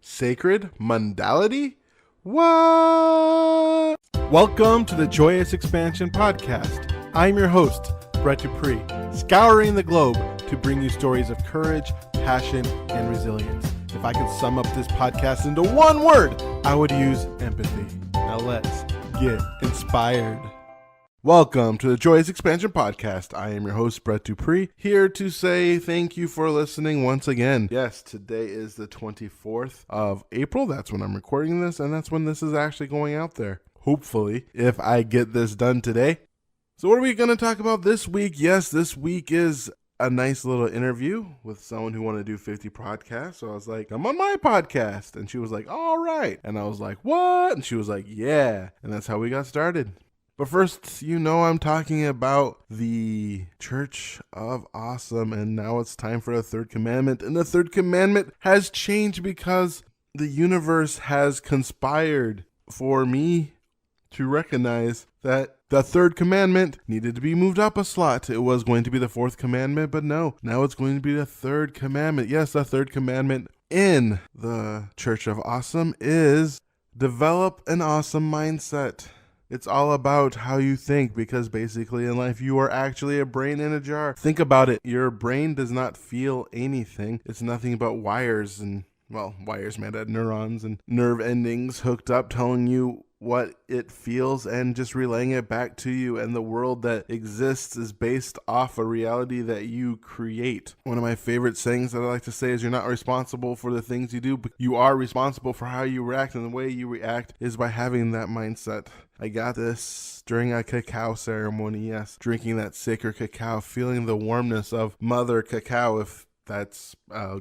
Sacred Mundanity? What? Welcome to the Joyous Expansion Podcast. I'm your host, Brett Dupree, scouring the globe to bring you stories of courage, passion, and resilience. If I could sum up this podcast into one word, I would use empathy. Now let's get inspired. Welcome to the Joyous Expansion Podcast. I am your host, Brett Dupree, here to say thank you for listening once again. Yes, today is the 24th of April. That's when I'm recording this, and that's when this is actually going out there. Hopefully, if I get this done today. So what are we going to talk about this week? Yes, this week is a nice little interview with someone who wanted to do 50 podcasts. So I was like, I'm on my podcast. And she was like, all right. And I was like, what? And she was like, yeah. And that's how we got started. But first, I'm talking about the Church of Awesome, and now it's time for the third commandment. And the third commandment has changed because the universe has conspired for me to recognize that the third commandment needed to be moved up a slot. It was going to be the fourth commandment, but no, now it's going to be the third commandment. Yes, the third commandment in the Church of Awesome is develop an awesome mindset. It's all about how you think, because basically in life you are actually a brain in a jar. Think about it. Your brain does not feel anything. It's nothing but wires and, wires made out of neurons and nerve endings hooked up telling you what it feels and just relaying it back to you. And the world that exists is based off a reality that you create. One of my favorite sayings that I like to say is you're not responsible for the things you do, but you are responsible for how you react. And the way you react is by having that mindset. I got this during a cacao ceremony, yes. Drinking that sacred cacao, feeling the warmness of Mother Cacao, if that's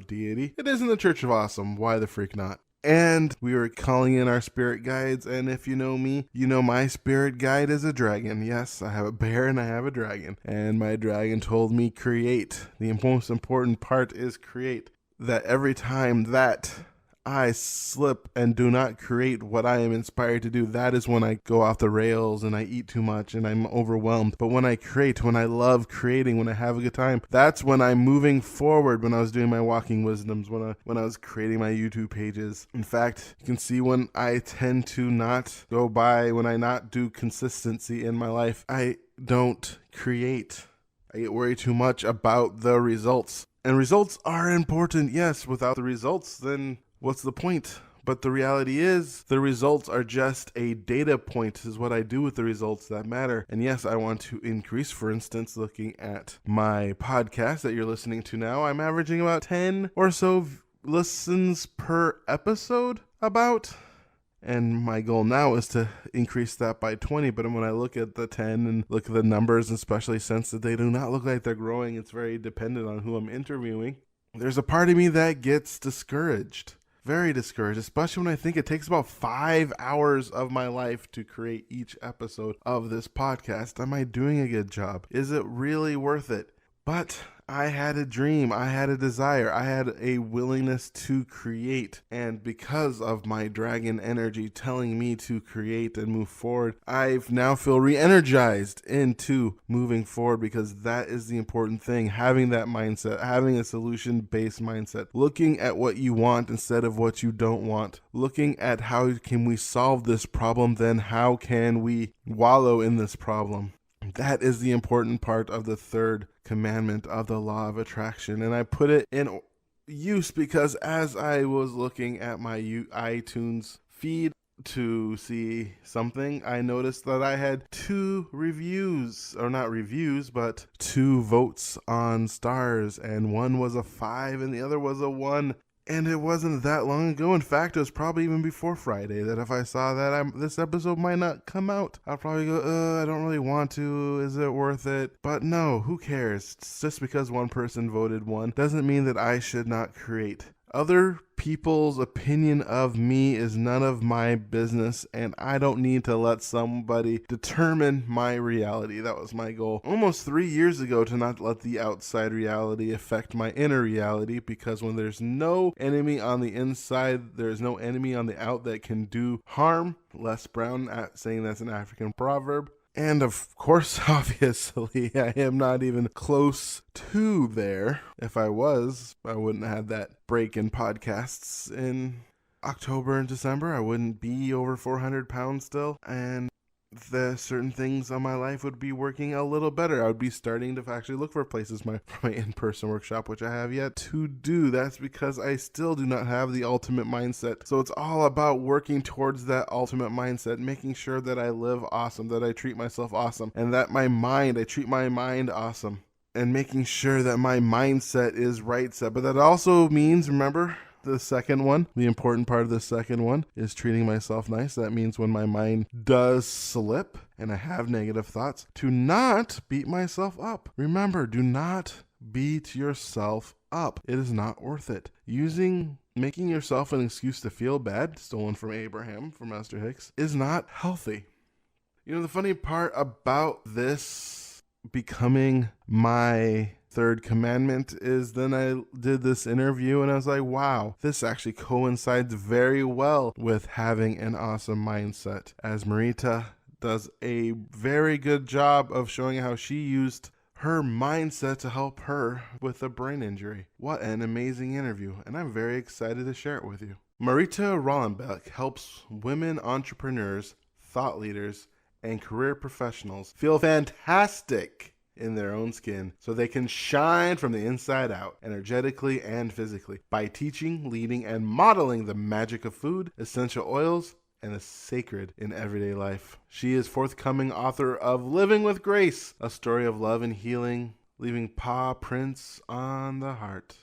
deity. It is in the Church of Awesome. Why the freak not? And we were calling in our spirit guides, and if you know me, you know my spirit guide is a dragon. Yes, I have a bear and I have a dragon. And my dragon told me create. The most important part is create. That every time that I slip and do not create what I am inspired to do, that is when I go off the rails and I eat too much and I'm overwhelmed. But when I create, when I love creating, when I have a good time, that's when I'm moving forward. When I was doing my walking wisdoms, when I was creating my YouTube pages. In fact, you can see when I tend to not go by, when I not do consistency in my life, I don't create. I get worried too much about the results. And results are important, yes. Without the results, then what's the point? But the reality is the results are just a data point. This is what I do with the results that matter. And yes, I want to increase, for instance, looking at my podcast that you're listening to now, I'm averaging about 10 or so listens per episode about. And my goal now is to increase that by 20. But when I look at the 10 and look at the numbers, especially since they do not look like they're growing, it's very dependent on who I'm interviewing. There's a part of me that gets discouraged. Very discouraged, especially when I think it takes about 5 hours of my life to create each episode of this podcast. Am I doing a good job? Is it really worth it? But I had a dream, I had a desire, I had a willingness to create. And because of my dragon energy telling me to create and move forward, I now feel re-energized into moving forward, because that is the important thing. Having that mindset, having a solution-based mindset, looking at what you want instead of what you don't want, looking at how can we solve this problem, then how can we wallow in this problem. That is the important part of the third commandment of the law of attraction. And I put it in use because as I was looking at my iTunes feed to see something, I noticed that I had 2 reviews, or not reviews, but 2 votes on stars. And one was a 5 and the other was a 1. And it wasn't that long ago. In fact, it was probably even before Friday that if I saw that this episode might not come out, I'll probably go, I don't really want to. Is it worth it? But no, who cares? Just because one person voted 1 doesn't mean that I should not create. Other people's opinion of me is none of my business, and I don't need to let somebody determine my reality. That was my goal almost 3 years ago, to not let the outside reality affect my inner reality, because when there's no enemy on the inside, there's no enemy on the out that can do harm. Les Brown saying that's an African proverb. And of course, obviously, I am not even close to there. If I was, I wouldn't have had that break in podcasts in October and December, I wouldn't be over 400 pounds still, and the certain things on my life would be working a little better. I would be starting to actually look for places for my in-person workshop, which I have yet to do. That's because I still do not have the ultimate mindset. So it's all about working towards that ultimate mindset, making sure that I live awesome, that I treat myself awesome, and that I treat my mind awesome, and making sure that my mindset is right set. But that also means, remember, the second one, the important part of the second one is treating myself nice. That means when my mind does slip and I have negative thoughts, to not beat myself up. Remember, do not beat yourself up. It is not worth it. Making yourself an excuse to feel bad, stolen from Abraham, from Esther Hicks, is not healthy. You know, the funny part about this becoming my third commandment is then I did this interview and I was like, wow, this actually coincides very well with having an awesome mindset, as Marita does a very good job of showing how she used her mindset to help her with a brain injury. What an amazing interview, and I'm very excited to share it with you. Marita Rahlenbeck helps women entrepreneurs, thought leaders, and career professionals feel fantastic in their own skin so they can shine from the inside out, energetically and physically, by teaching, leading, and modeling the magic of food, essential oils, and the sacred in everyday life. She is forthcoming author of Living with Grace, a story of love and healing, leaving paw prints on the heart.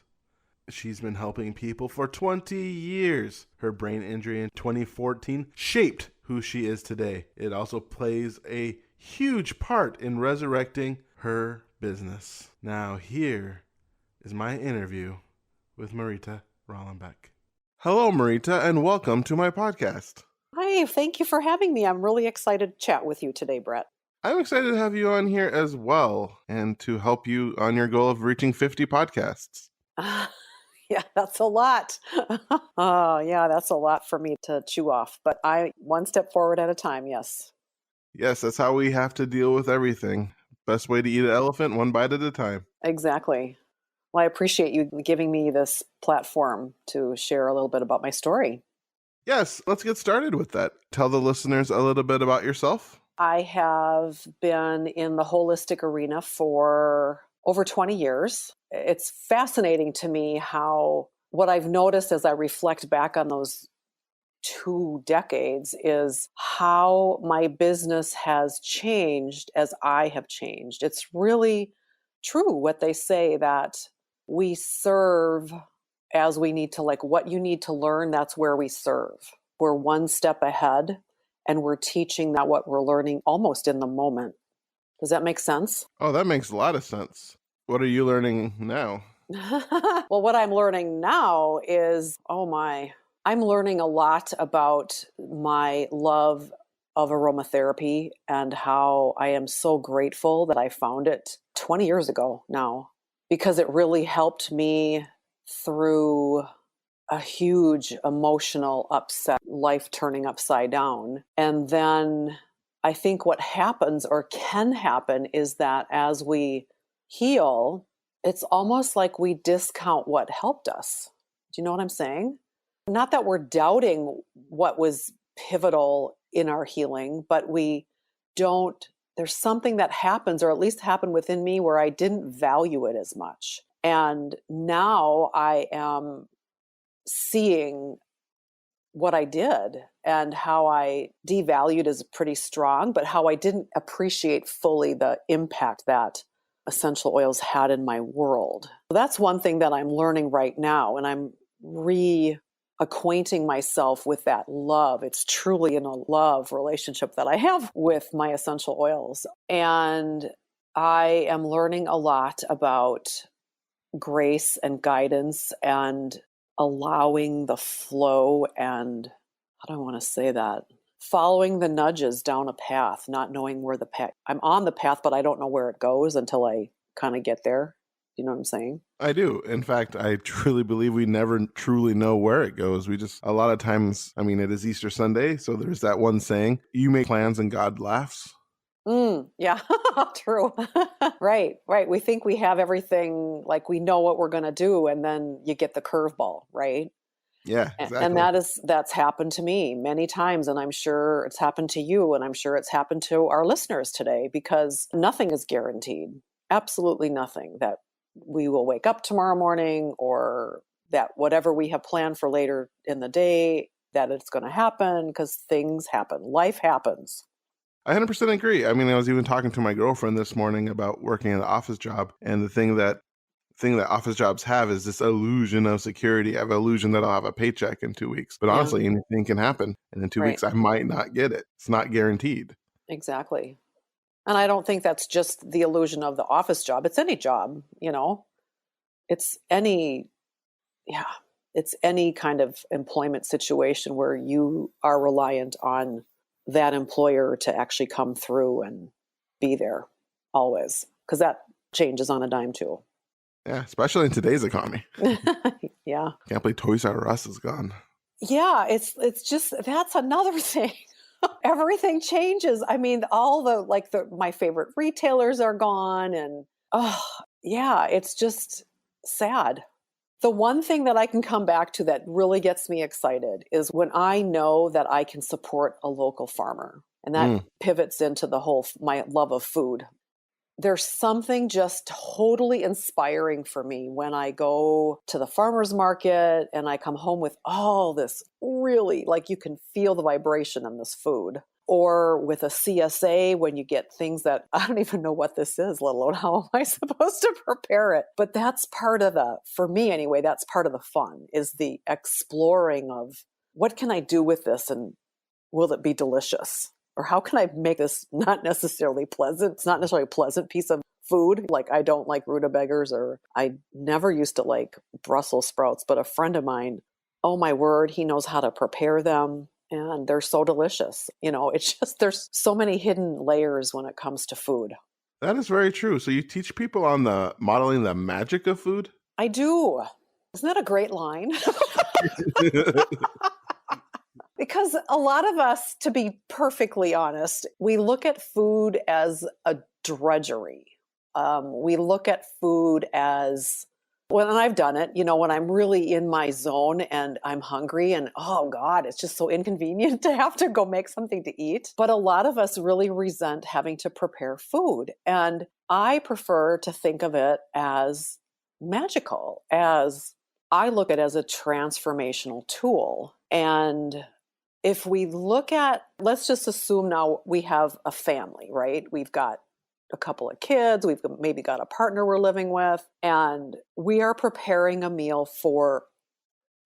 She's been helping people for 20 years. Her brain injury in 2014 shaped who she is today. It also plays a huge part in resurrecting her business. Now here is my interview with Marita Rahlenbeck. Hello, Marita, and welcome to my podcast. Hi, thank you for having me. I'm really excited to chat with you today, Brett. I'm excited to have you on here as well and to help you on your goal of reaching 50 podcasts. Yeah, that's a lot. Oh, yeah, that's a lot for me to chew off, but I one step forward at a time, yes. Yes, that's how we have to deal with everything. Best way to eat an elephant, one bite at a time. Exactly. Well, I appreciate you giving me this platform to share a little bit about my story. Yes, let's get started with that. Tell the listeners a little bit about yourself. I have been in the holistic arena for over 20 years. It's fascinating to me how what I've noticed as I reflect back on those 2 decades is how my business has changed as I have changed. It's really true what they say that we serve as we need to, like what you need to learn, that's where we serve. We're one step ahead and we're teaching that what we're learning almost in the moment. Does that make sense? Oh, that makes a lot of sense. What are you learning now? Well, what I'm learning now is, I'm learning a lot about my love of aromatherapy and how I am so grateful that I found it 20 years ago now, because it really helped me through a huge emotional upset, life turning upside down. And then I think what happens or can happen is that as we heal, it's almost like we discount what helped us. Do you know what I'm saying? Not that we're doubting what was pivotal in our healing, but there's something that happens, or at least happened within me, where I didn't value it as much. And now I am seeing what I did and how I devalued is pretty strong, but how I didn't appreciate fully the impact that essential oils had in my world. That's one thing that I'm learning right now, and I'm reacquainting myself with that love. It's truly in a love relationship that I have with my essential oils. And I am learning a lot about grace and guidance and allowing the flow and, how do I want to say that? Following the nudges down a path, not knowing where the path, I'm on the path, but I don't know where it goes until I kind of get there. You know what I'm saying? I do. In fact, I truly believe we never truly know where it goes. A lot of times, it is Easter Sunday, so there's that one saying, you make plans and God laughs. Yeah, true. Right. We think we have everything, like we know what we're going to do, and then you get the curveball, right? Yeah, And exactly. that's happened to me many times, and I'm sure it's happened to you, and I'm sure it's happened to our listeners today, because nothing is guaranteed. Absolutely nothing that we will wake up tomorrow morning, or that whatever we have planned for later in the day, that it's going to happen, because things happen. Life happens. I 100% agree. I mean, I was even talking to my girlfriend this morning about working an office job, and the thing that office jobs have is this illusion of security. I have an illusion that I'll have a paycheck in 2 weeks. But Yeah, honestly, anything can happen. And in 2 weeks, right. I might not get it. It's not guaranteed. Exactly. And I don't think that's just the illusion of the office job. It's any job, you know. It's any yeah, it's any kind of employment situation where you are reliant on that employer to actually come through and be there always, because that changes on a dime too. Yeah, especially in today's economy. Yeah. Can't believe Toys R Us is gone. Yeah, it's just that's another thing. Everything changes. I mean, all the my favorite retailers are gone, and oh, yeah, it's just sad. The one thing that I can come back to that really gets me excited is when I know that I can support a local farmer. And that Mm. pivots into the whole my love of food. There's something just totally inspiring for me when I go to the farmer's market and I come home with all this really, like, you can feel the vibration in this food. Or with a CSA, when you get things that I don't even know what this is, let alone how am I supposed to prepare it. But that's part of for me anyway, that's part of the fun, is the exploring of what can I do with this, and will it be delicious? Or how can I make this not necessarily pleasant? It's not necessarily a pleasant piece of food. Like, I don't like rutabagas, or I never used to like Brussels sprouts, but a friend of mine, oh my word, he knows how to prepare them. And they're so delicious. You know, it's just, there's so many hidden layers when it comes to food. That is very true. So you teach people on the modeling the magic of food? I do. Isn't that a great line? Because a lot of us, to be perfectly honest, we look at food as a drudgery. We look at food as, well, and I've done it, you know, when I'm really in my zone and I'm hungry and, oh God, it's just so inconvenient to have to go make something to eat. But a lot of us really resent having to prepare food. And I prefer to think of it as magical, as I look at it as a transformational tool. And if we look at, let's just assume now we have a family, right? We've got a couple of kids, we've maybe got a partner we're living with, and we are preparing a meal for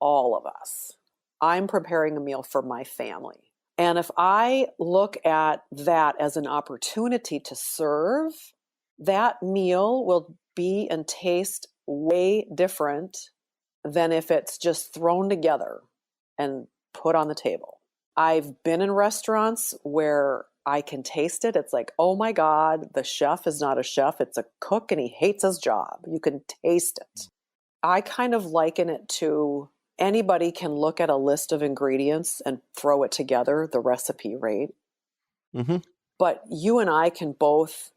all of us. I'm preparing a meal for my family. And if I look at that as an opportunity to serve, that meal will be and taste way different than if it's just thrown together and put on the table. I've been in restaurants where I can taste it. It's like, oh my God, the chef is not a chef. It's a cook and he hates his job. You can taste it. I kind of liken it to anybody can look at a list of ingredients and throw it together, the recipe, right? Mm-hmm. But you and I can both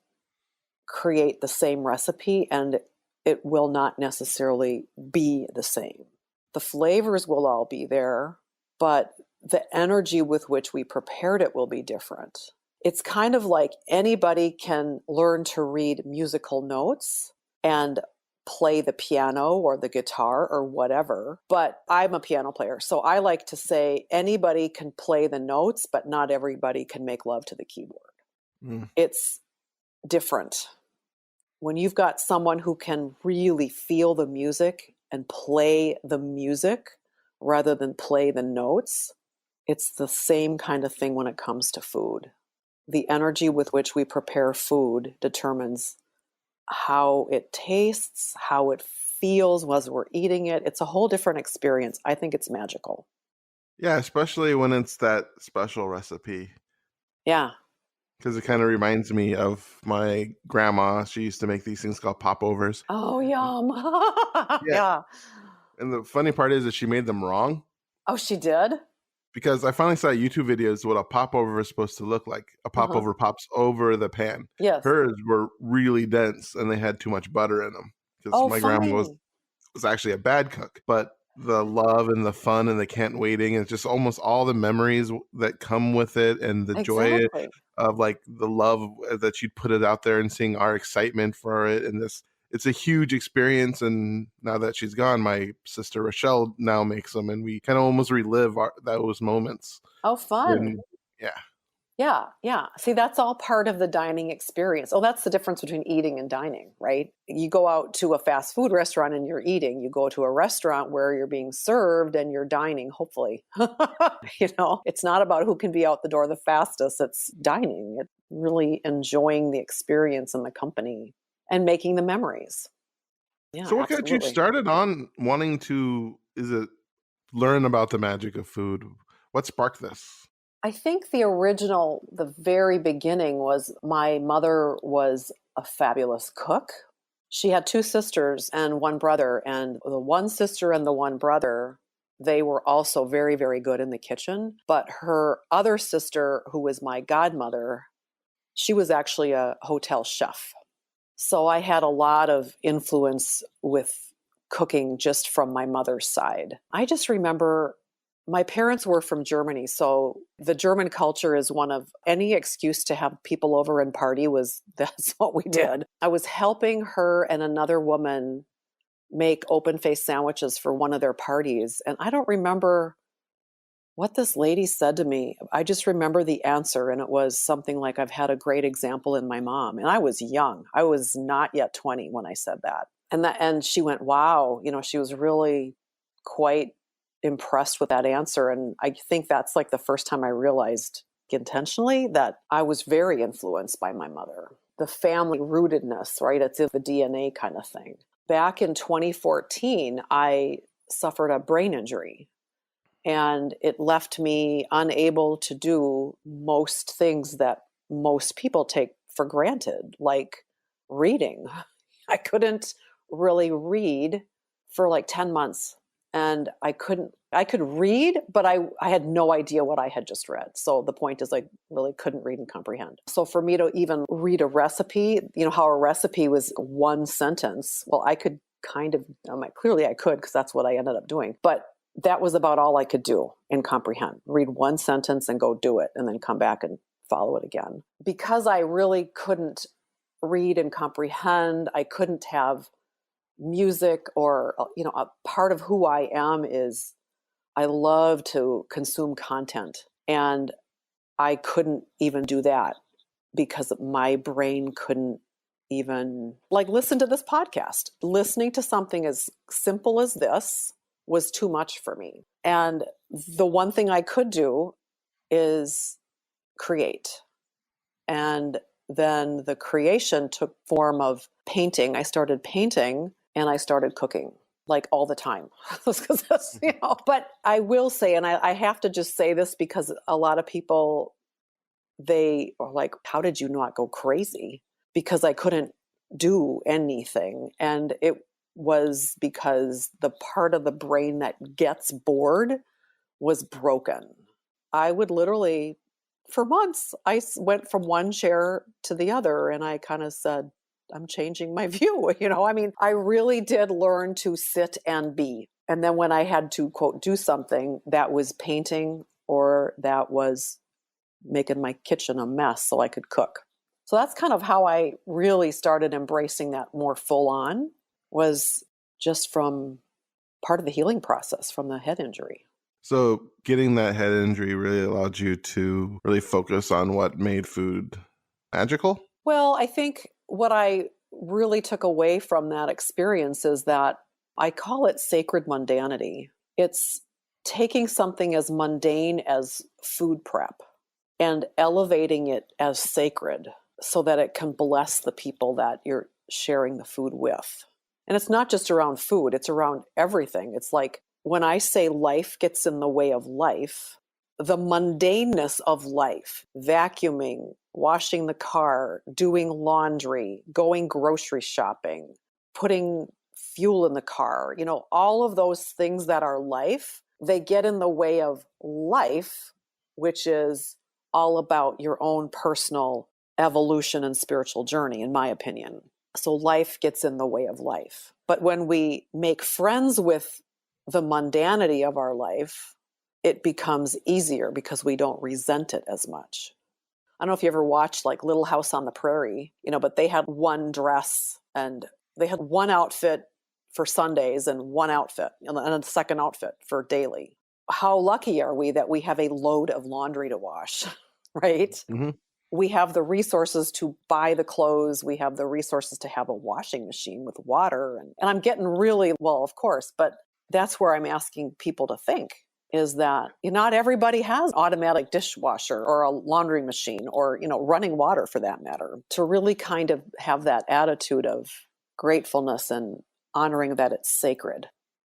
create the same recipe, and it will not necessarily be the same. The flavors will all be there, but the energy with which we prepared it will be different. It's kind of like anybody can learn to read musical notes and play the piano or the guitar or whatever, but I'm a piano player. So I like to say anybody can play the notes, but not everybody can make love to the keyboard. Mm. It's different. When you've got someone who can really feel the music and play the music rather than play the notes, it's the same kind of thing when it comes to food. The energy with which we prepare food determines how it tastes, how it feels as we're eating it. It's a whole different experience. I think it's magical. Yeah, especially when it's that special recipe. Yeah. Because it kind of reminds me of my grandma. She used to make these things called popovers. Oh, yum. Yeah. Yeah. And the funny part is that she made them wrong. Oh, she did? Because I finally saw YouTube videos what a popover is supposed to look like. A Uh-huh. popover pops over the pan. Yes. Hers were really dense and they had too much butter in them. Because Oh, my grandma was funny. actually a bad cook. But the love and the fun and the can't waiting, and just almost all the memories that come with it, and the joy Exactly. of like the love that you'd put it out there, and seeing our excitement for it. And this, it's a huge experience. And now that she's gone, my sister Rochelle now makes them, and we kind of almost relive those moments Oh, fun. when, yeah. Yeah, yeah. See, that's all part of the dining experience. Oh, that's the difference between eating and dining, right? You go out to a fast food restaurant and you're eating. You go to a restaurant where you're being served and you're dining, hopefully. It's not about who can be out the door the fastest. It's dining. It's really enjoying the experience and the company and making the memories. Yeah, So what got you absolutely. started on wanting to, is it learn about the magic of food? What sparked this? I think the very beginning was my mother was a fabulous cook. She had two sisters and one brother, and the one sister and the one brother, they were also very, very good in the kitchen. But her other sister, who was my godmother, she was actually a hotel chef. So I had a lot of influence with cooking just from my mother's side. I just remember my parents were from Germany. So the German culture is one of any excuse to have people over and party was that's what we did. I was helping her and another woman make open faced sandwiches for one of their parties. And I don't remember what this lady said to me. I just remember the answer, and it was something like, I've had a great example in my mom. And I was young. I was not yet 20 when I said that. And she went, wow, she was really quite impressed with that answer. And I think that's like the first time I realized intentionally that I was very influenced by my mother. The family rootedness, right? It's in the DNA kind of thing. Back in 2014, I suffered a brain injury, and it left me unable to do most things that most people take for granted, like reading. I couldn't really read for like 10 months. And I could read, but I had no idea what I had just read. So the point is, I really couldn't read and comprehend. So for me to even read a recipe, how a recipe was one sentence. Well, I could clearly I could, because that's what I ended up doing. But that was about all I could do and comprehend. Read one sentence and go do it, and then come back and follow it again. Because I really couldn't read and comprehend, I couldn't have music, or a part of who I am is I love to consume content, and I couldn't even do that because my brain couldn't even listen to this podcast. Listening to something as simple as this was too much for me. And the one thing I could do is create. And then the creation took form of painting. I started painting and I started cooking all the time. But I will say, and I have to just say this because a lot of people, they are like, how did you not go crazy? Because I couldn't do anything. And it was because the part of the brain that gets bored was broken. I would literally, for months, I went from one chair to the other, and I kind of said, I'm changing my view. I really did learn to sit and be. And then when I had to, quote, do something, that was painting, or that was making my kitchen a mess so I could cook. So that's kind of how I really started embracing that more full on, was just from part of the healing process from the head injury. So getting that head injury really allowed you to really focus on what made food magical? Well, I think what I really took away from that experience is that I call it sacred mundanity. It's taking something as mundane as food prep and elevating it as sacred so that it can bless the people that you're sharing the food with. And it's not just around food, it's around everything. It's like when I say life gets in the way of life, the mundaneness of life, vacuuming, washing the car, doing laundry, going grocery shopping, putting fuel in the car, all of those things that are life, they get in the way of life, which is all about your own personal evolution and spiritual journey, in my opinion. So life gets in the way of life. But when we make friends with the mundanity of our life, it becomes easier because we don't resent it as much. I don't know if you ever watched like Little House on the Prairie, but they had one dress and they had one outfit for Sundays and one outfit and a second outfit for daily. How lucky are we that we have a load of laundry to wash, right? Mm-hmm. We have the resources to buy the clothes. We have the resources to have a washing machine with water. And I'm getting really, well, of course, but that's where I'm asking people to think is that not everybody has an automatic dishwasher or a laundry machine or, running water for that matter, to really kind of have that attitude of gratefulness and honoring that it's sacred.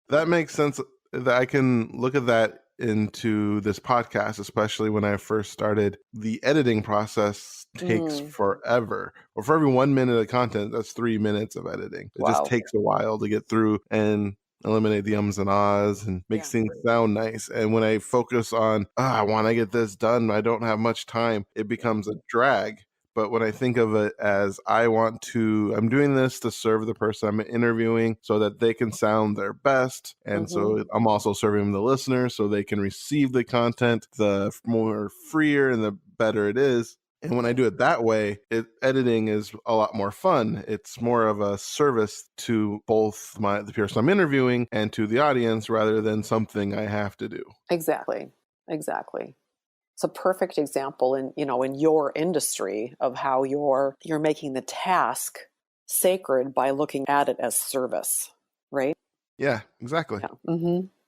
That makes sense. That I can look at that into this podcast, especially when I first started. The editing process takes forever. Or for every 1 minute of content, that's 3 minutes of editing. It just takes a while to get through and eliminate the ums and ahs and makes things sound nice. And when I focus on, I want to get this done, I don't have much time, it becomes a drag. But when I think of it as I'm doing this to serve the person I'm interviewing so that they can sound their best. And so I'm also serving the listener so they can receive the content, the more freer and the better it is. And when I do it that way, editing is a lot more fun. It's more of a service to both the person I'm interviewing and to the audience rather than something I have to do. Exactly. It's a perfect example in your industry of how you're making the task sacred by looking at it as service, right? Yeah, exactly. Yeah,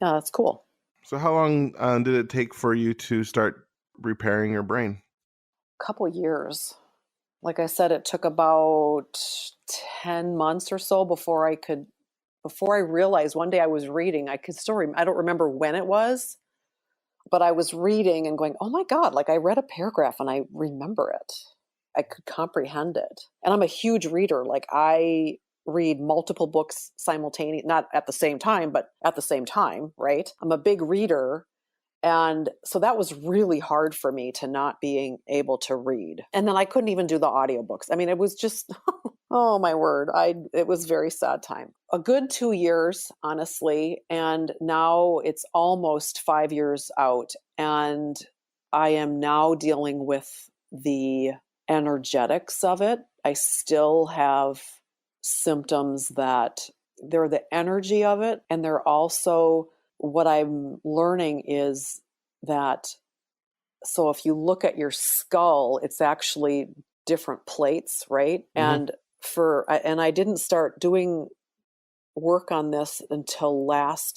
yeah, that's cool. So how long did it take for you to start repairing your brain? Couple years. Like I said, it took about 10 months or so before I realized. One day I was reading, I don't remember when it was, but I was reading and going, oh my God, like I read a paragraph and I remember it. I could comprehend it. And I'm a huge reader. Like I read multiple books simultaneously, not at the same time, but at the same time, right? I'm a big reader. And so that was really hard for me to not being able to read. And then I couldn't even do the audiobooks. I mean, it was just, oh my word. It was a very sad time. A good 2 years, honestly. And now it's almost 5 years out. And I am now dealing with the energetics of it. I still have symptoms that they're the energy of it. And they're also, what I'm learning is that, so if you look at your skull, it's actually different plates, right? And I didn't start doing work on this until it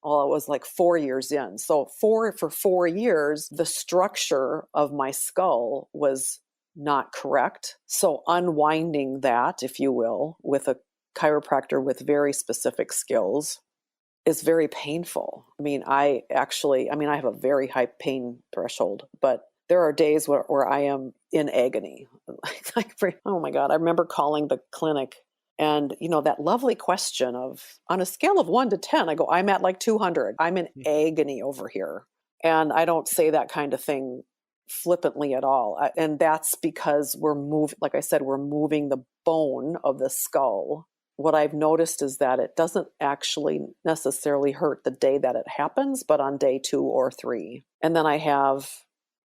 was like 4 years in. So for 4 years, the structure of my skull was not correct. So unwinding that, if you will, with a chiropractor with very specific skills is very painful. I mean, I have a very high pain threshold, but there are days where I am in agony. Oh my God. I remember calling the clinic and, that lovely question of, on a scale of 1 to 10, I go, I'm at like 200. I'm in agony over here. And I don't say that kind of thing flippantly at all. And that's because we're moving the bone of the skull. What I've noticed is that it doesn't actually necessarily hurt the day that it happens, but on day 2 or 3. And then I have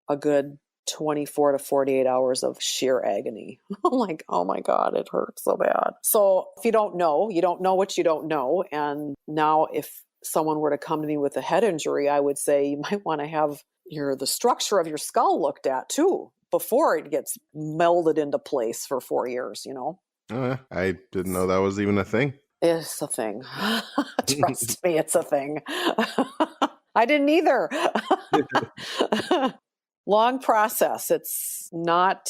a good 24 to 48 hours of sheer agony. I'm like, oh my God, it hurts so bad. So if you don't know what you don't know. And now if someone were to come to me with a head injury, I would say you might want to have the structure of your skull looked at too, before it gets melded into place for 4 years, I didn't know that was even a thing. It's a thing. Trust me, it's a thing. I didn't either. Long process. It's not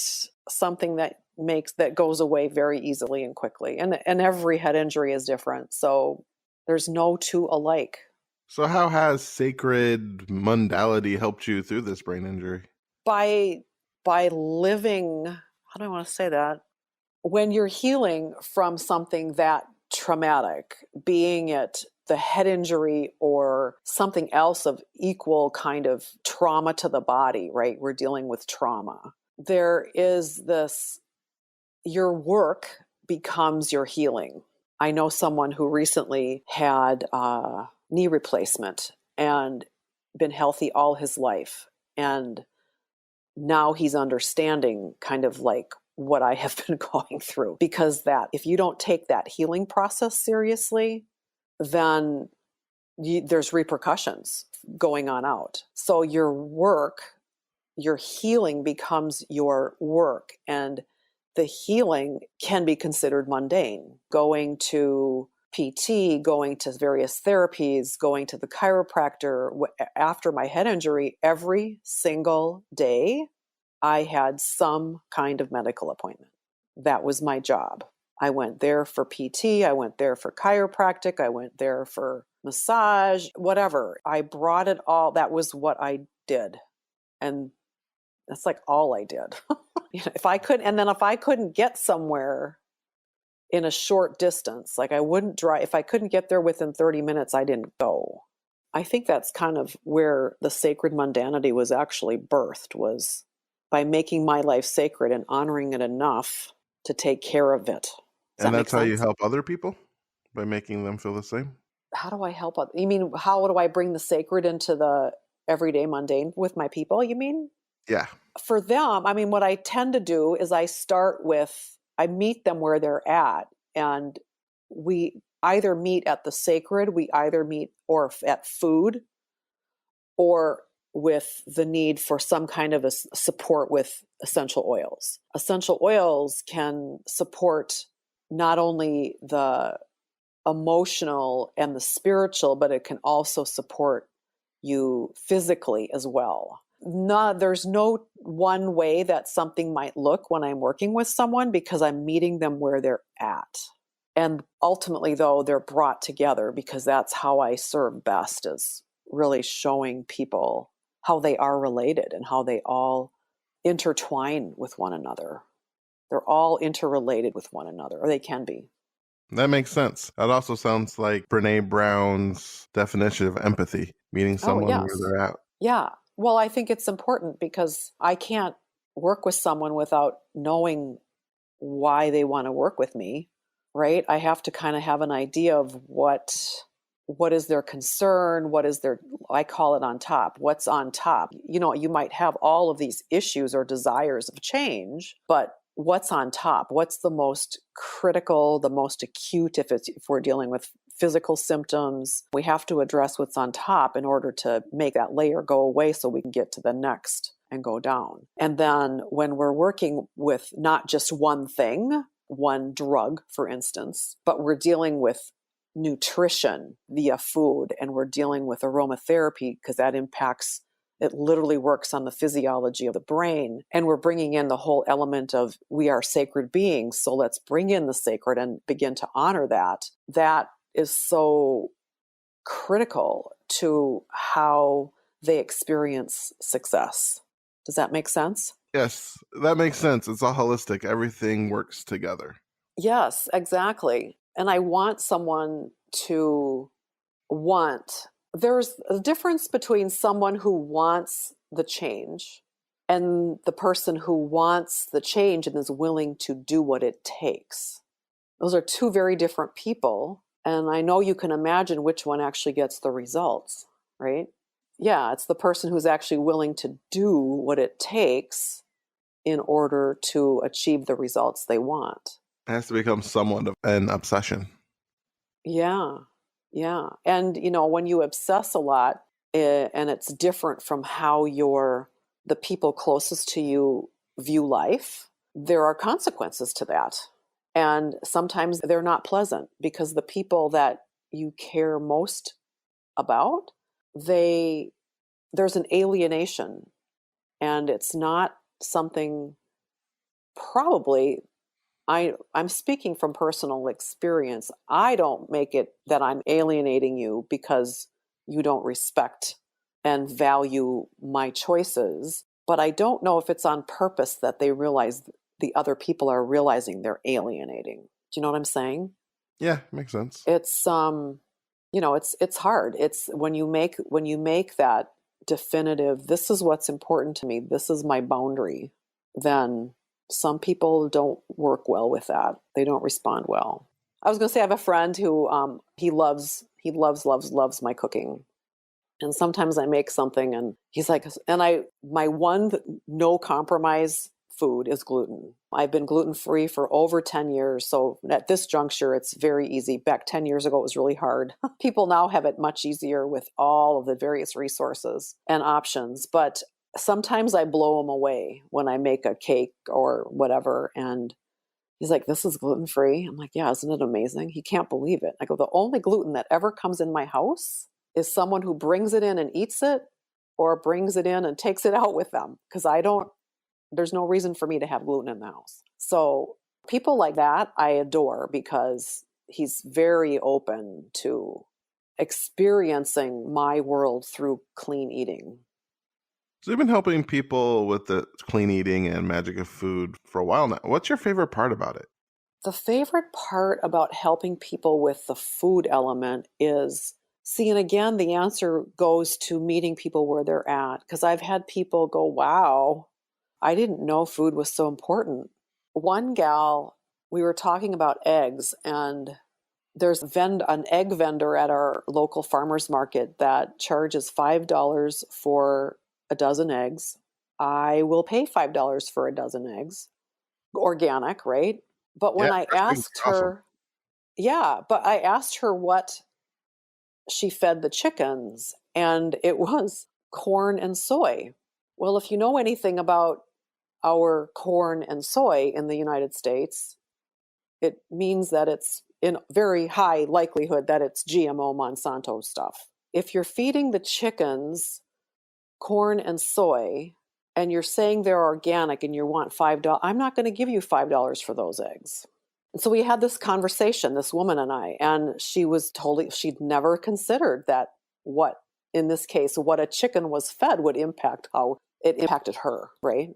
something that goes away very easily and quickly. And every head injury is different. So there's no two alike. So how has sacred mundanity helped you through this brain injury? By living, how do I want to say that? When you're healing from something that traumatic, being it the head injury or something else of equal kind of trauma to the body, right? We're dealing with trauma. There is your work becomes your healing. I know someone who recently had knee replacement and been healthy all his life. And now he's understanding kind of like what I have been going through, because that if you don't take that healing process seriously, then there's repercussions going on out. So your work, your healing becomes your work, and the healing can be considered mundane. Going to PT, going to various therapies, going to the chiropractor. After my head injury, every single day, I had some kind of medical appointment. That was my job. I went there for PT, I went there for chiropractic, I went there for massage, whatever. I brought it all. That was what I did. And that's like all I did. If I couldn't get somewhere in a short distance, like I wouldn't drive, if I couldn't get there within 30 minutes, I didn't go. I think that's kind of where the sacred mundanity was actually birthed, was by making my life sacred and honoring it enough to take care of it. And that's how you help other people? By making them feel the same? How do I help? You mean, how do I bring the sacred into the everyday mundane with my people, you mean? Yeah. For them, I mean, what I tend to do is I meet them where they're at, and we either meet at the sacred, we either meet or at food, or with the need for some kind of a support with essential oils. Essential oils can support not only the emotional and the spiritual, but it can also support you physically as well. There's no one way that something might look when I'm working with someone, because I'm meeting them where they're at. And ultimately, though, they're brought together, because that's how I serve best, is really showing people how they are related and how they all intertwine with one another. They're all interrelated with one another, or they can be. That makes sense. That also sounds like Brene Brown's definition of empathy, meeting someone where they're at. Yeah. Well, I think it's important, because I can't work with someone without knowing why they want to work with me, right? I have to kind of have an idea of what is their concern, I call it on top. What's on top? You might have all of these issues or desires of change, but what's on top? What's the most critical, the most acute? If we're dealing with physical symptoms, we have to address what's on top in order to make that layer go away so we can get to the next and go down. And then when we're working with not just one thing, one drug, for instance, but we're dealing with nutrition via food, and we're dealing with aromatherapy, because that impacts, it literally works on the physiology of the brain. And we're bringing in the whole element of, we are sacred beings, so let's bring in the sacred and begin to honor that. That is so critical to how they experience success. Does that make sense? Yes, that makes sense. It's all holistic. Everything works together. Yes, exactly. And I want someone to there's a difference between someone who wants the change and the person who wants the change and is willing to do what it takes. Those are two very different people. And I know you can imagine which one actually gets the results, right? Yeah, it's the person who's actually willing to do what it takes in order to achieve the results they want. It has to become somewhat of an obsession. Yeah. Yeah. And, when you obsess a lot, and it's different from how the people closest to you view life, there are consequences to that. And sometimes they're not pleasant, because the people that you care most about, there's an alienation, and it's not something, probably, I'm speaking from personal experience. I don't make it that I'm alienating you because you don't respect and value my choices, but I don't know if it's on purpose that they realize the other people are realizing they're alienating. Do you know what I'm saying? Yeah, makes sense. It's it's hard. It's when you make that definitive, this is what's important to me, this is my boundary, then some people don't work well with that. They don't respond well. I was going to say I have a friend who he loves my cooking. And sometimes I make something and he's like, my one no compromise food is gluten. I've been gluten-free for over 10 years. So at this juncture, it's very easy. Back 10 years ago, it was really hard. People now have it much easier with all of the various resources and options. But sometimes I blow them away when I make a cake or whatever. And he's like, this is gluten-free. I'm like, yeah, isn't it amazing? He can't believe it. I go, the only gluten that ever comes in my house is someone who brings it in and eats it or brings it in and takes it out with them. Because there's no reason for me to have gluten in the house. So people like that, I adore because he's very open to experiencing my world through clean eating. So you've been helping people with the clean eating and magic of food for a while now. What's your favorite part about it? The favorite part about helping people with the food element is, see, and again, the answer goes to meeting people where they're at. Because I've had people go, wow, I didn't know food was so important. One gal, we were talking about eggs, and there's an egg vendor at our local farmers market that charges $5 for a dozen eggs. I will pay $5 for a dozen eggs. Organic, right? But when Yeah, I fresh eggs asked are awesome. her, yeah, but I asked her what she fed the chickens, and it was corn and soy. Well, if you know anything about our corn and soy in the United States, it means that it's in very high likelihood that it's GMO Monsanto stuff. If you're feeding the chickens corn and soy and you're saying they're organic and you want $5, I'm not going to give you $5 for those eggs. And so we had this conversation, this woman and I, and she was totally, she'd never considered that what, in this case, what a chicken was fed would impact how it impacted her, right?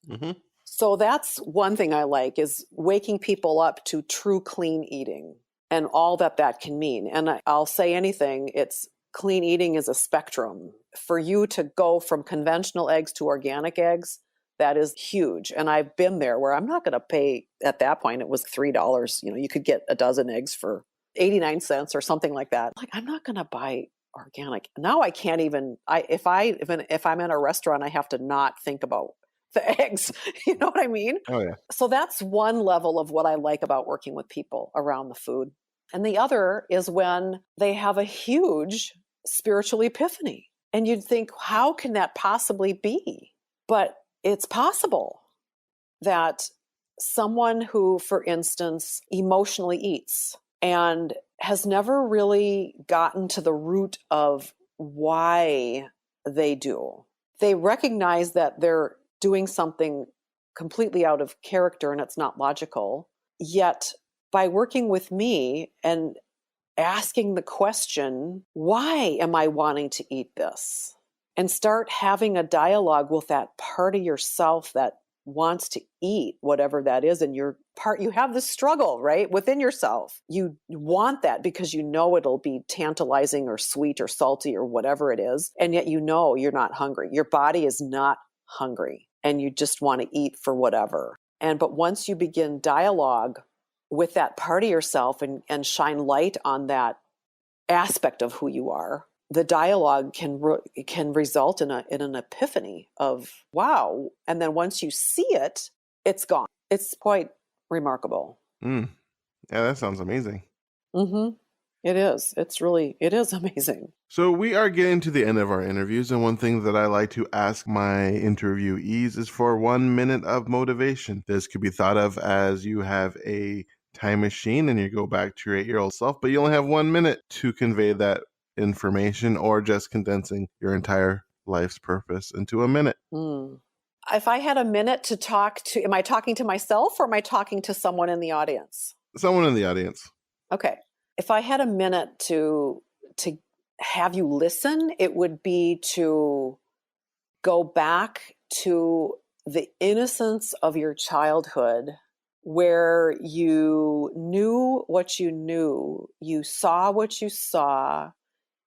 Mm-hmm. So that's one thing I like, is waking people up to true clean eating and all that that can mean. And I'll say anything, it's clean eating is a spectrum. For you to go from conventional eggs to organic eggs, that is huge. And I've been there where I'm not going to pay, at that point, it was $3. You know, you could get a dozen eggs for 89 cents or something like that. Like, I'm not going to buy organic. Now I can't even, if I'm in a restaurant, I have to not think about the eggs. You know what I mean? Oh, yeah. So that's one level of what I like about working with people around the food. And the other is when they have a huge spiritual epiphany. And you'd think, how can that possibly be? But it's possible that someone who, for instance, emotionally eats and has never really gotten to the root of why they do, they recognize that they're doing something completely out of character and it's not logical. Yet by working with me and asking the question, why am I wanting to eat this? And start having a dialogue with that part of yourself that wants to eat whatever that is. And your part, you have this struggle, right? Within yourself. You want that because you know it'll be tantalizing or sweet or salty or whatever it is. And yet you know you're not hungry. Your body is not hungry and you just want to eat for whatever. But once you begin dialogue with that part of yourself and shine light on that aspect of who you are, the dialogue can result in an epiphany of wow. And then once you see it, it's gone. It's quite remarkable. Yeah, that sounds amazing. Mm-hmm. It is. It is amazing. So we are getting to the end of our interviews, and one thing that I like to ask my interviewees is for 1 minute of motivation. This could be thought of as you have a time machine and you go back to your 8-year-old self, but you only have 1 minute to convey that information, or just condensing your entire life's purpose into a minute. If I had a minute to talk to, am I talking to myself or am I talking to someone in the audience? Someone in the audience. Okay. If I had a minute to have you listen, it would be to go back to the innocence of your childhood, where you knew what you knew, you saw what you saw,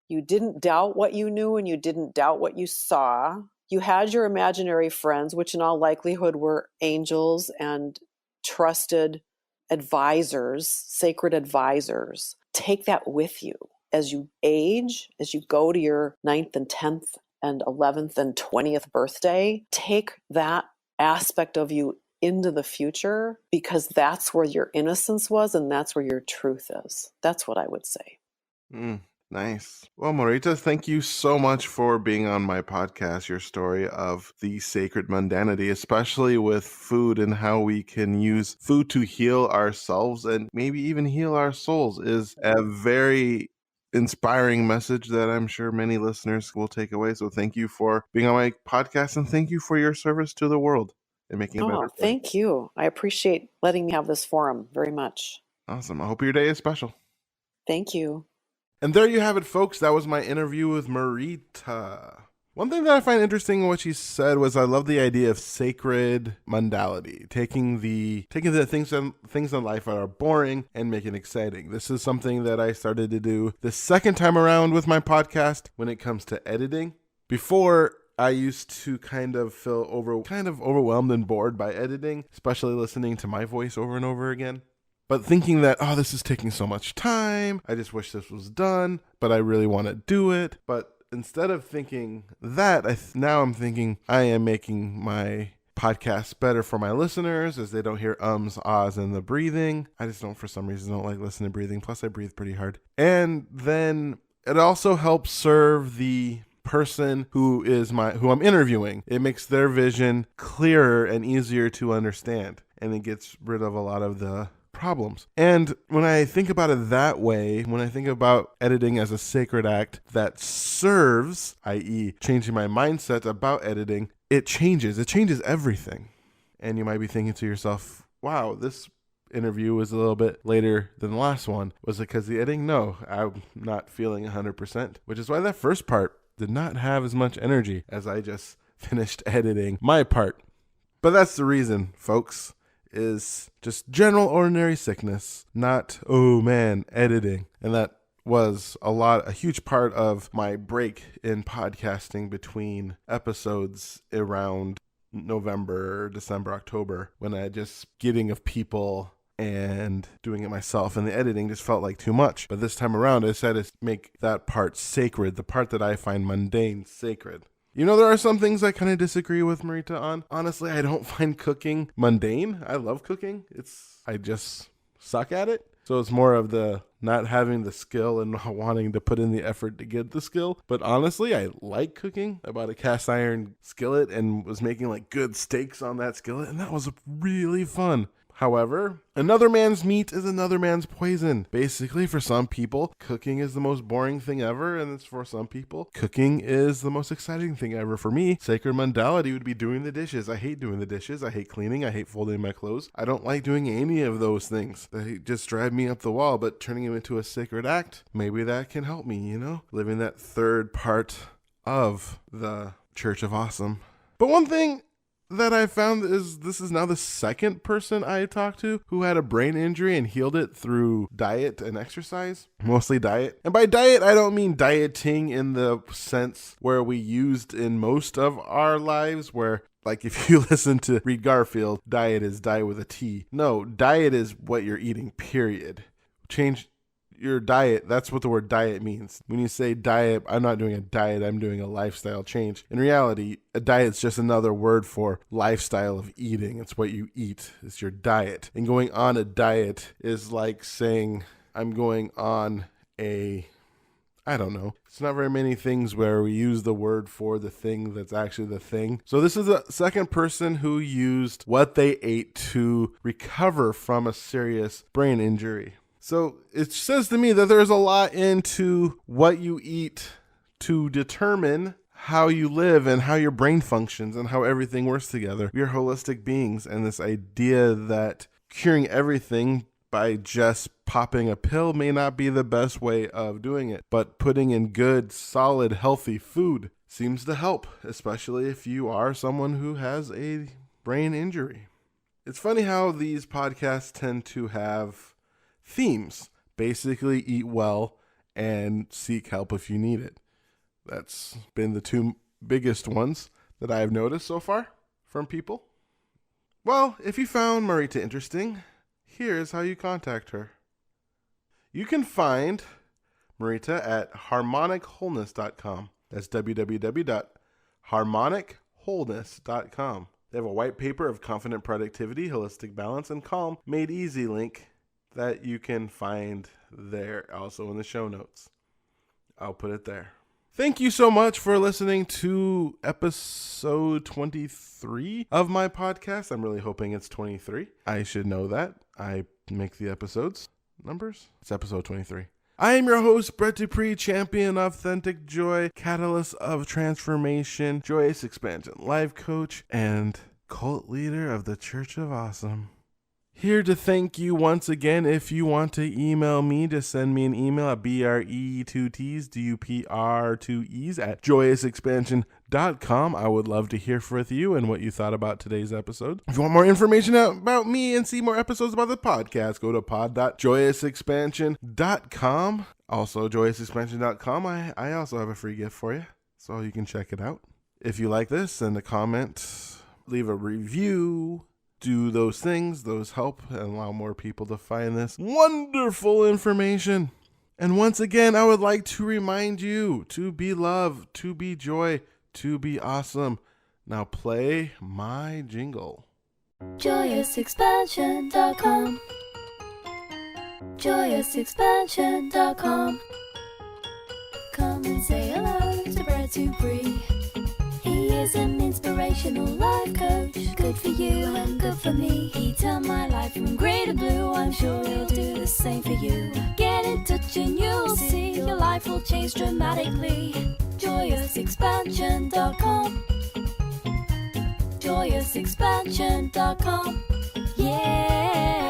you didn't doubt what you knew and you didn't doubt what you saw. You had your imaginary friends, which in all likelihood were angels and trusted advisors, sacred advisors, take that with you as you age, as you go to your 9th and 10th and 11th and 20th birthday. Take that aspect of you into the future, because that's where your innocence was and that's where your truth is. That's what I would say. Nice. Well, Marita, thank you so much for being on my podcast. Your story of the sacred mundanity, especially with food and how we can use food to heal ourselves and maybe even heal our souls, is a very inspiring message that I'm sure many listeners will take away. So thank you for being on my podcast, and thank you for your service to the world and making a better place. Thank you. I appreciate letting me have this forum very much. Awesome. I hope your day is special. Thank you. And there you have it, folks. That was my interview with Marita. One thing that I find interesting in what she said was, I love the idea of sacred mundality, taking the things in life that are boring and making it exciting. This is something that I started to do the second time around with my podcast when it comes to editing. Before, I used to kind of feel overwhelmed and bored by editing, especially listening to my voice over and over again. But thinking that, this is taking so much time, I just wish this was done, but I really want to do it. But instead of thinking that, now I'm thinking I am making my podcast better for my listeners, as they don't hear ums, ahs, and the breathing. I just for some reason, don't like listening to breathing. Plus, I breathe pretty hard. And then it also helps serve the person who I'm interviewing. It makes their vision clearer and easier to understand, and it gets rid of a lot of the problems. And when I think about it that way, when I think about editing as a sacred act that serves, i.e. changing my mindset about editing, it changes everything. And you might be thinking to yourself, wow, this interview was a little bit later than the last one. Was it because of the editing? No, I'm not feeling 100%, which is why that first part did not have as much energy as I just finished editing my part. But that's the reason, folks, is just general ordinary sickness, not, editing. And that was a huge part of my break in podcasting between episodes around November, December, October, when I just getting of people and doing it myself, and the editing just felt like too much. But this time around, I decided to make that part sacred, the part that I find mundane sacred. There are some things I kind of disagree with Marita on. Honestly, I don't find cooking mundane. I love cooking. I just suck at it. So it's more of the not having the skill and not wanting to put in the effort to get the skill. But honestly, I like cooking. I bought a cast iron skillet and was making good steaks on that skillet, and that was really fun. However, another man's meat is another man's poison. Basically, for some people, cooking is the most boring thing ever, and for some people, cooking is the most exciting thing ever. For me, sacred mundality would be doing the dishes. I hate doing the dishes. I hate cleaning. I hate folding my clothes. I don't like doing any of those things. They just drive me up the wall, but turning them into a sacred act, maybe that can help me, living that third part of the Church of Awesome. But one thing that I found is this is now the second person I talked to who had a brain injury and healed it through diet and exercise, mostly diet. And by diet, I don't mean dieting in the sense where we used in most of our lives, where if you listen to Reed Garfield, diet is diet with a T. No, diet is what you're eating, period. Change your diet. That's what the word diet means. When you say diet, I'm not doing a diet, I'm doing a lifestyle change. In reality, a diet is just another word for lifestyle of eating. It's what you eat. It's your diet. And going on a diet is like saying I'm going on I don't know. It's not very many things where we use the word for the thing that's actually the thing. So this is the second person who used what they ate to recover from a serious brain injury. So it says to me that there's a lot into what you eat to determine how you live and how your brain functions and how everything works together. We are holistic beings, and this idea that curing everything by just popping a pill may not be the best way of doing it, but putting in good, solid, healthy food seems to help, especially if you are someone who has a brain injury. It's funny how these podcasts tend to have themes. Basically, eat well and seek help if you need it. That's been the two biggest ones that I've noticed so far from people. Well, if you found Marita interesting, here's how you contact her. You can find Marita at harmonichwholeness.com. That's www.harmonichwholeness.com. They have a white paper of confident productivity, holistic balance, and calm made easy link that you can find there, also in the show notes. I'll put it there. Thank you so much for listening to episode 23 of my podcast. I'm really hoping it's 23. I should know that. I make the episodes numbers. It's episode 23. I am your host, Brett Dupree, champion of authentic joy, catalyst of transformation, joyous expansion, life coach, and cult leader of the Church of Awesome. Here to thank you once again. If you want to email me, just send me an email at BRE2TsDUPR2Es@joyousexpansion.com. I would love to hear from you and what you thought about today's episode. If you want more information about me and see more episodes about the podcast, go to pod.joyousexpansion.com. Also, joyousexpansion.com. I also have a free gift for you, so you can check it out. If you like this, send a comment, leave a review. Do those things. Those help and allow more people to find this wonderful information. And once again, I would like to remind you to be love, to be joy, to be awesome. Now play my jingle. JoyousExpansion.com. JoyousExpansion.com. Come and say hello to Brett Dupree. He is an inspirational life coach, good for you and good for me. He turned my life from grey to blue, I'm sure he'll do the same for you. Get in touch and you'll see your life will change dramatically. JoyousExpansion.com. JoyousExpansion.com. Yeah.